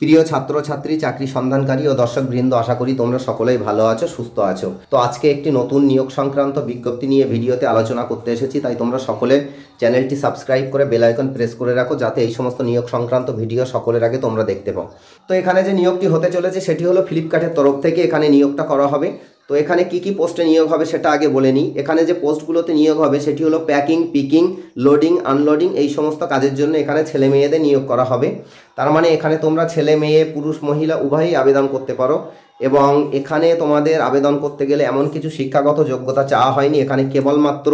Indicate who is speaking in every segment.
Speaker 1: প্রিয় ছাত্রছাত্রী, চাকরি সন্ধানকারী ও দর্শকবৃন্দ, আশা করি তোমরা সকলেই ভালো আছো, সুস্থ আছো। তো আজকে একটি নতুন নিয়োগ সংক্রান্ত বিজ্ঞপ্তি নিয়ে ভিডিওতে আলোচনা করতে এসেছি। তাই তোমরা সকলে চ্যানেলটি সাবস্ক্রাইব করে বেল আইকন প্রেস করে রাখো, যাতে এই সমস্ত নিয়োগ সংক্রান্ত ভিডিও সকলের আগে তোমরা দেখতে পাও। তো এখানে যে নিয়োগটি হতে চলেছে সেটি হলো ফ্লিপকার্টের তরফ থেকে এখানে নিয়োগটা করা হবে। তো এখানে কি পোস্টে নিয়োগ হবে সেটা আগে বলে নিই। এখানে যে পোস্টগুলোতে নিয়োগ হবে সেটি হলো প্যাকিং, পিকিং, লোডিং, আনলোডিং, এই সমস্ত কাজের জন্য এখানে ছেলে মেয়েদের নিয়োগ করা হবে। তার মানে এখানে তোমরা ছেলে মেয়ে, পুরুষ মহিলা উভয়ই আবেদন করতে পারো। এবং এখানে তোমাদের আবেদন করতে গেলে এমন কিছু শিক্ষাগত যোগ্যতা চাওয়া হয়নি। এখানে কেবলমাত্র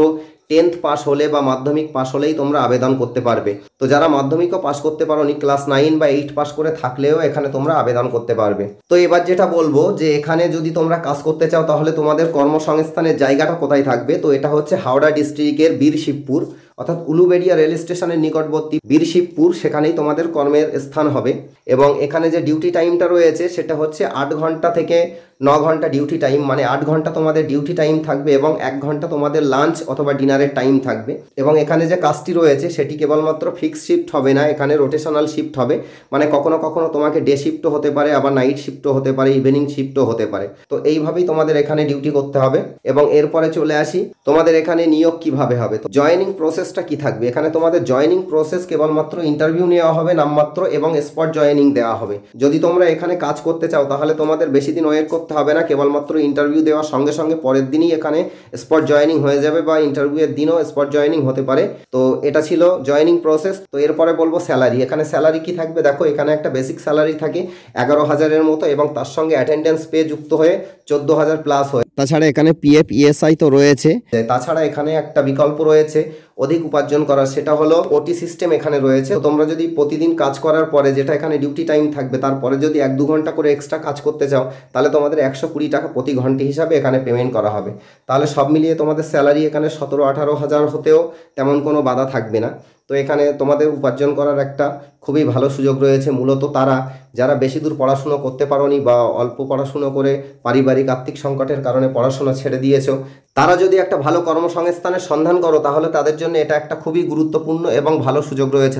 Speaker 1: 10th পাস হলে বা মাধ্যমিক পাস হলেই তোমরা আবেদন করতে পারবে। তো যারা মাধ্যমিকও পাস করতে পারোনি, ক্লাস 9 বা 8 পাস করে থাকলেও এখানে তোমরা আবেদন করতে পারবে। তো এবার যেটা বলবো যে এখানে যদি তোমরা কাজ করতে চাও তাহলে তোমাদের কর্মসংস্থানের জায়গাটা কোথায় থাকবে। তো এটা হচ্ছে হাওড়া ডিস্ট্রিক্টের বীরশিবপুর, অর্থাৎ উলুবেড়িয়া রেল স্টেশনের নিকটবর্তী বীরশিবপুর, সেখানেই তোমাদের কর্মের স্থান হবে। এবং এখানে যে ডিউটি টাইমটা রয়েছে সেটা হচ্ছে 8 ঘন্টা থেকে 9 ঘন্টা ডিউটি টাইম, মানে 8 ঘন্টা তোমাদের ডিউটি টাইম থাকবে এবং 1 ঘন্টা তোমাদের লাঞ্চ অথবা ডিনারের টাইম থাকবে। এবং এখানে যে কাজটি রয়েছে সেটি কেবলমাত্র ফিক্সড শিফট হবে না, এখানে রোটেশনাল শিফট হবে। মানে কখনো কখনো তোমাকে ডে শিফটও হতে পারে, আবার নাইট শিফটও হতে পারে, ইভিনিং শিফটও হতে পারে। তো এইভাবেই তোমাদের এখানে ডিউটি করতে হবে। এবং এরপরে চলে আসি তোমাদের এখানে নিয়োগ কিভাবে হবে। তো জয়েনিং প্রসেসটা কি থাকবে। এখানে তোমাদের জয়েনিং প্রসেস কেবলমাত্র ইন্টারভিউ নেওয়া হবে নামমাত্র, এবং স্পট জয়েনিং দেওয়া হবে। যদি তোমরা এখানে কাজ করতে চাও তাহলে তোমাদের বেশি দিন ওয়েট করতে হবে না, কেবলমাত্র ইন্টারভিউ দেওয়ার সঙ্গে সঙ্গে পরের দিনই এখানে স্পট জয়েনিং হয়ে যাবে, বা ইন্টারভিউয়ের দিনও স্পট জয়েনিং হতে পারে। তো এটা ছিল জয়েনিং প্রসেস। তো এরপরে বলবো স্যালারি। এখানে স্যালারি কি থাকবে দেখো, এখানে একটা বেসিক স্যালারি থাকে 11,000-এর মতো, এবং তার সঙ্গে অ্যাটেন্ডেন্স পে যুক্ত হয়ে 14,000 প্লাস হয়। তাছাড়া এখানে পিএফ, ইএসআই তো রয়েছে। তাছাড়া এখানে একটা বিকল্প রয়েছে অধিক উপার্জন করার, সেটা হলো ওটি সিস্টেম এখানে রয়েছে। তো তোমরা যদি প্রতিদিন কাজ করার পরে, যেটা এখানে ডিউটি টাইম থাকবে, তারপরে যদি 1-2 ঘন্টা করে এক্সট্রা কাজ করতে চাও তাহলে তোমাদের 120 টাকা প্রতি ঘন্টা হিসাবে এখানে পেমেন্ট করা হবে। তাহলে সব মিলিয়ে তোমাদের স্যালারি এখানে 17-18 হাজার হতেও তেমন কোনো বাধা থাকবে না। তো এখানে তোমাদের উপার্জন করার একটা খুবই ভালো সুযোগ রয়েছে। মূলত তারা যারা বেশি দূর পড়াশুনো করতে পারোনি বা অল্প পড়াশুনো করে পারিবারিক আর্থিক সংকটের কারণে পড়াশোনা ছেড়ে দিয়েছো, তারা যদি একটা ভালো কর্মসংস্থানের সন্ধান করো তাহলে তাদের জন্য এটা একটা খুবই গুরুত্বপূর্ণ এবং ভালো সুযোগ রয়েছে।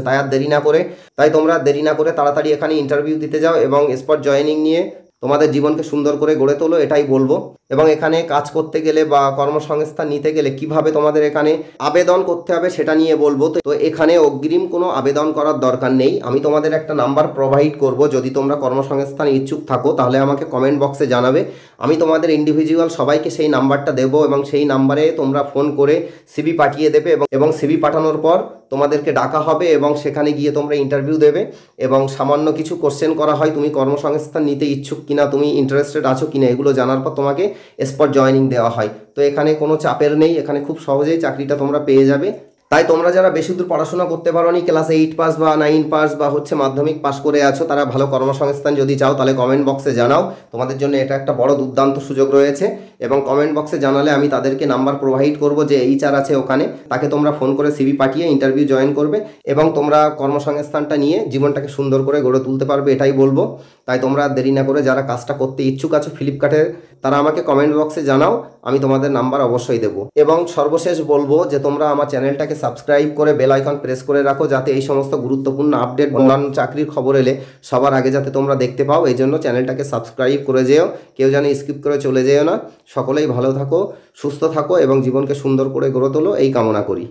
Speaker 1: তাই তোমরা দেরি না করে তাড়াতাড়ি এখানে ইন্টারভিউ দিতে যাও এবং স্পট জয়েনিং নিয়ে তোমাদের জীবনকে সুন্দর করে গড়ে তোলো, এটাই বলবো। এবং এখানে কাজ করতে গেলে বা কর্মসংস্থান নিতে গেলে কিভাবে তোমাদের এখানে আবেদন করতে হবে সেটা নিয়ে বলবো। তো এখানে অগ্রিম কোনো আবেদন করার দরকার নেই। আমি তোমাদের একটা নাম্বার প্রোভাইড করব, যদি তোমরা কর্মসংস্থান ইচ্ছুক থাকো তাহলে আমাকে কমেন্ট বক্সে জানাবে। আমি তোমাদের ইন্ডিভিজুয়াল সবাইকে সেই নাম্বারটা দেবো, এবং সেই নাম্বারে তোমরা ফোন করে সিভি পাঠিয়ে দেবে, এবং সিভি পাঠানোর পর তোমাদেরকে ডাকা হবে এবং সেখানে গিয়ে তোমরা ইন্টারভিউ দেবে। এবং সামান্য কিছু কোশ্চেন করা হয়, তুমি কর্মসংস্থান নিতে ইচ্ছুক কিনা, তুমি ইন্টারেস্টেড আছো কিনা, এগুলো জানার পর তোমাকে স্পট জয়েনিং দেওয়া হয়। তো এখানে কোনো চাপের নেই, এখানে খুব সহজেই চাকরিটা তোমরা পেয়ে যাবে। তাই তোমরা যারা বেশি দূর পড়াশোনা করতে পারোনি, ক্লাস 8 পাস বা 9 পাস বা হচ্ছে মাধ্যমিক পাস করে আছো, তারা ভালো কর্মসংস্থান যদি চাও তাহলে কমেন্ট বক্সে জানাও। তোমাদের জন্য এটা একটা বড় দুর্দান্ত সুযোগ রয়েছে। এবং কমেন্ট বক্সে জানালে আমি তাদেরকে নাম্বার প্রোভাইড করব, যে HR আছে ওখানে, তাকে তোমরা ফোন করে সিভি পাঠিয়ে ইন্টারভিউ জয়েন করবে এবং তোমরা কর্মসংস্থানটা নিয়ে জীবনটাকে সুন্দর করে গড়ে তুলতে পারবে, এটাই বলবো। তাই তোমরা দেরি না করে যারা কাজটা করতে ইচ্ছুক আছো ফ্লিপকার্টের, তারা আমাকে কমেন্ট বক্সে জানাও, আমি তোমাদের নাম্বার অবশ্যই দেবো। এবং সর্বশেষ বলবো যে তোমরা আমার চ্যানেলটাকে সাবস্ক্রাইব করে বেল আইকন প্রেস করে রাখো, যাতে এই সমস্ত গুরুত্বপূর্ণ আপডেট, অন্যান্য চাকরির খবর এলে সবার আগে যাতে তোমরা দেখতে পাও। এই জন্য চ্যানেলটাকে সাবস্ক্রাইব করে যেও, কেউ যেন স্কিপ করে চলে যেও না। সকলেই ভালো থাকো, সুস্থ থাকো এবং জীবনকে সুন্দর করে গড়ে তোলো, এই কামনা করি।